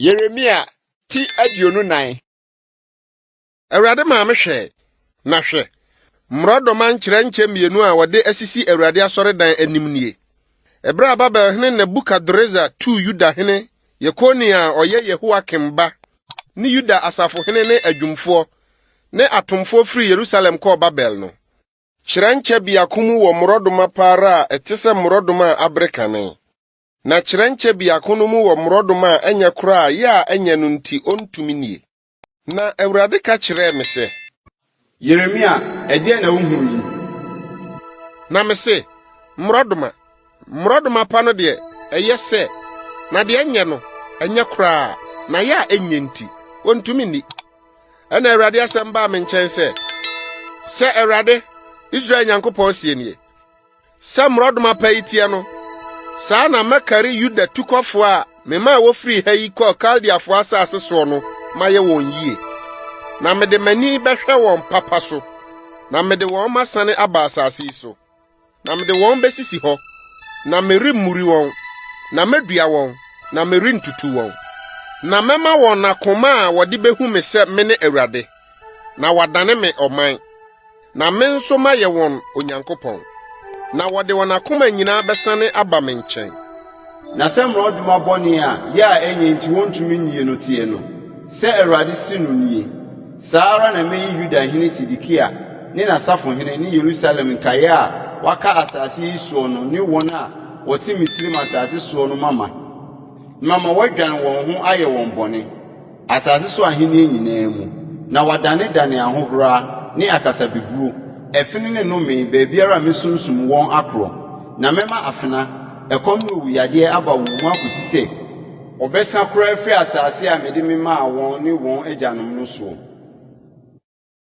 Yeremia ti aduonu nan. Awurade ma me hwe na hwe. Mmrodoma nkyerɛnkyɛ mienu a wɔde asisi Awurade asɔredan anim nie. Ebra Babel hene Nebukadreza tu Yuda hene Yekonia ɔyɛ Yehoakim ba ne Yuda asafo hene ne adwumfo ne atomfo firi Yerusalem kɔ Babel no. Kyerɛnkyɛ biakomu wɔ mmrodoma para a ɛte sɛ mmrodoma abrekane. Na kyerɛnkyɛ biakono mu wɔ mmrodoma a ɛnyɛ kora yɛ a ɛnyɛ no nti ontumi nie. Na Awurade ka kyerɛ me sɛ, Yeremia, ɛdeɛ na wohu yi? Na me se, mmrodoma pa no de ɛyɛ sɛ, na de ɛnyɛ no ɛnyɛ kora na yɛ a ɛnyɛ nti ontumi ni. Ɛna Awurade asɛm baa me nkyɛn sɛ Awurade Israel Nyankopɔn sie nie. Sɛ mmrodoma pa yi tie no, saa na mɛkari Yuda tukɔfo a mema wofiri ha yi kɔ Kaldeafo asase so no ma yɛ wɔn yie. Na mede mani bɛhwɛ wɔn papa so, na mede wɔn masane aba asase yi so. Na mede wɔn besisi hɔ, na meremmuri wɔn, na medua wɔn, na merentutu wɔn. Na mɛma wɔn akoma a wɔde behu me sɛ me ne Awurade, na wɔadane me ɔman. Na me nso ma yɛ wɔn Onyankopɔn. Na wɔde wɔn akoma nyinaa bɛsane aba me nkyɛn. Na sɛ mmrodoma bɔne a yɛ a ɛnyɛ nti wontumi nyie no tie no, sɛ Awurade si no nie. Saa ara na meyi Yuda hene Sidikia ne n'asafo hene ne Yerusalem nkaeɛ a waka asase yi soɔ no ne wɔn a wɔte Misrim asase soɔ no mama wɔadwane wɔn ho ayɛ wɔn bɔne asase so ahenni nyinaa mu, na wɔadane ahohora ne akasabeguo ɛfene ne nnome baabiara mesumsum wɔn akorɔ. Na mɛma afena ɛkɔm ne owuyadeɛ aba wɔn mu akosi sɛ ɔbɛsa koraa firi asase a mede memaa wɔn ne wɔn agyanom no soɔ.